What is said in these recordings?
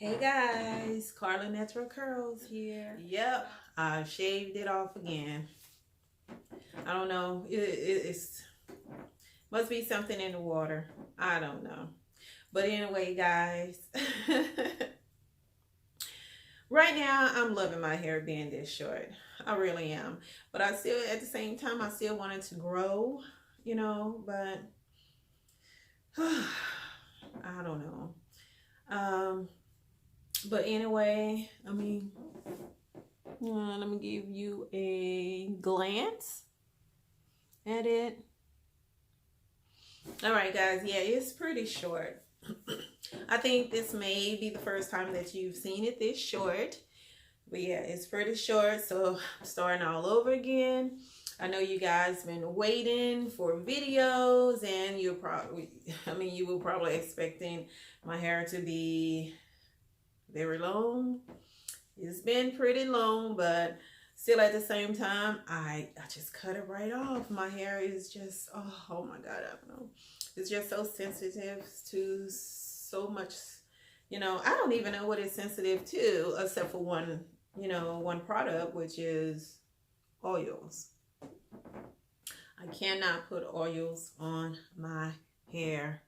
Hey guys, Carla Natural Curls here. Yep, I shaved it off again. I don't know. It's must be something in the water. I don't know. But anyway, guys, right now I'm loving my hair being this short. I really am. But I still, at the same time, I still wanted to grow, but I don't know. But anyway, let me give you a glance at it. All right, guys. Yeah, it's pretty short. I think this may be the first time that you've seen it this short. But yeah, it's pretty short. So I'm starting all over again. I know you guys been waiting for videos, and you were probably expecting my hair to be very long. It's been pretty long, but still at the same time, I just cut it right off. My hair is just, oh my God, I don't know. It's just so sensitive to so much, I don't even know what it's sensitive to, except for one product, which is oils. I cannot put oils on my hair.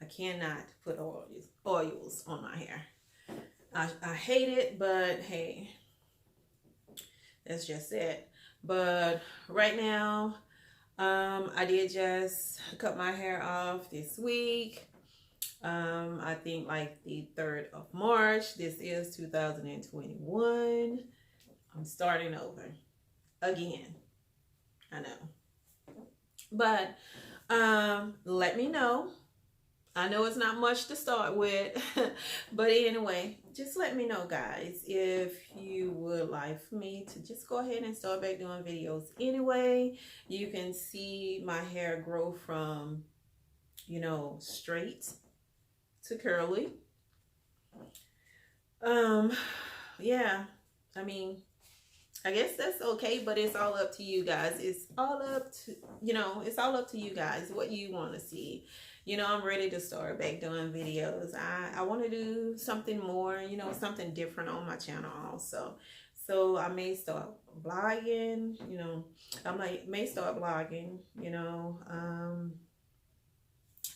I cannot put oils on my hair. I hate it, but hey, that's just it. But right now, I did just cut my hair off this week. I think like the 3rd of March. This is 2021. I'm starting over again. I know. But let me know. I know it's not much to start with, but anyway, just let me know, guys, if you would like for me to just go ahead and start back doing videos anyway. You can see my hair grow from, straight to curly. Yeah, I mean, I guess that's okay, but it's all up to you guys. It's all up to, it's all up to you guys, what you want to see. I'm ready to start back doing videos. I want to do something more, something different on my channel also. So I may start blogging, may start blogging,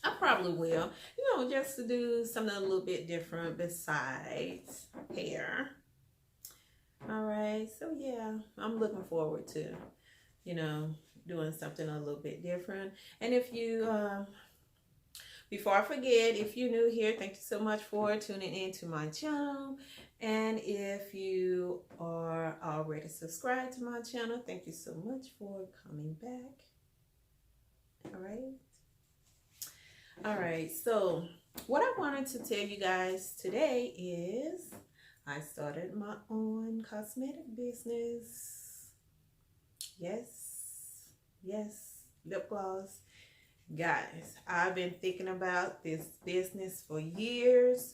I probably will, just to do something a little bit different besides hair. All right, so yeah, I'm looking forward to, doing something a little bit different. And if you, before I forget, if you're new here, thank you so much for tuning into my channel. And if you are already subscribed to my channel, thank you so much for coming back. All right, so what I wanted to tell you guys today is I started my own cosmetic business. Yes, lip gloss. Guys, I've been thinking about this business for years.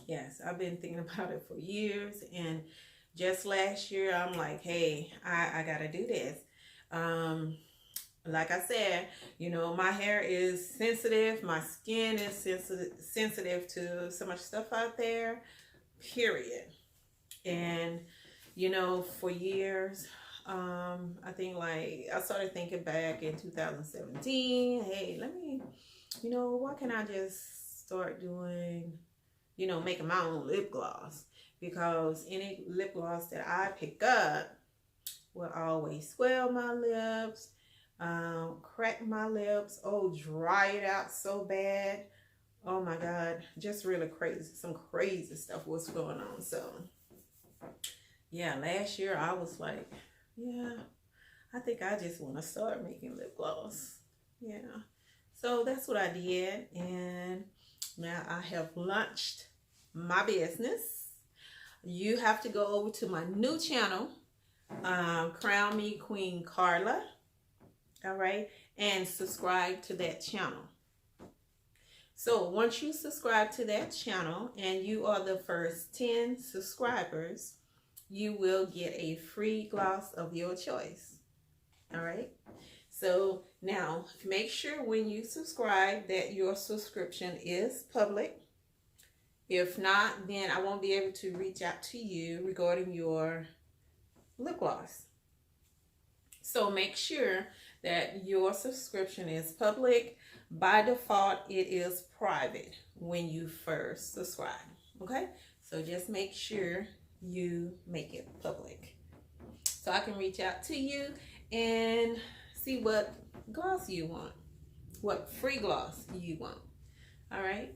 Yes, I've been thinking about it for years. And just last year, I'm like, hey, I got to do this. Like I said, my hair is sensitive. My skin is sensitive to so much stuff out there, period. And, for years, I think like I started thinking back in 2017, hey, let me, why can't I just start doing, making my own lip gloss? Because any lip gloss that I pick up will always swell my lips, crack my lips, dry it out so bad. Oh my God, just really crazy. Some crazy stuff was going on. So yeah, last year I was like, yeah, I think I just want to start making lip gloss. Yeah. So that's what I did. And now I have launched my business. You have to go over to my new channel, Crown Me Queen Carla. All right. And subscribe to that channel. So once you subscribe to that channel and you are the first 10 subscribers, you will get a free gloss of your choice. All right. So now make sure when you subscribe that your subscription is public. If not, then I won't be able to reach out to you regarding your lip gloss. So make sure that your subscription is public. By default, it is private when you first subscribe. Okay? So just make sure you make it public, so I can reach out to you and see what gloss you want, what free gloss you want. All right.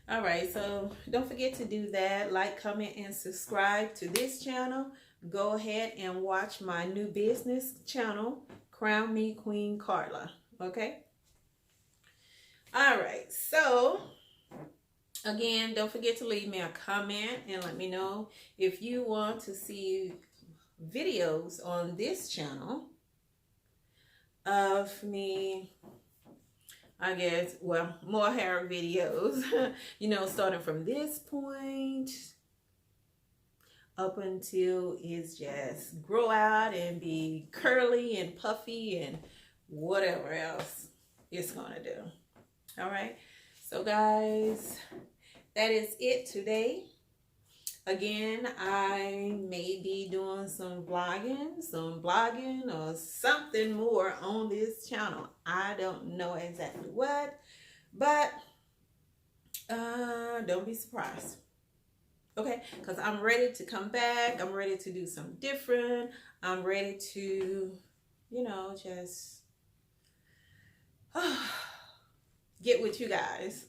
All right, so don't forget to do that. Like, comment, and subscribe to this channel. Go ahead and watch my new business channel, Crown Me Queen Carla. Okay? All right, so again, don't forget to leave me a comment and let me know if you want to see videos on this channel of me, I guess, well, more hair videos, you know, starting from this point up until it's just grow out and be curly and puffy and whatever else it's gonna do. All right, so guys, that is it today. Again, I may be doing some blogging or something more on this channel. I don't know exactly what, but don't be surprised. Okay, because I'm ready to come back. I'm ready to do something different. I'm ready to, you know, just get with you guys.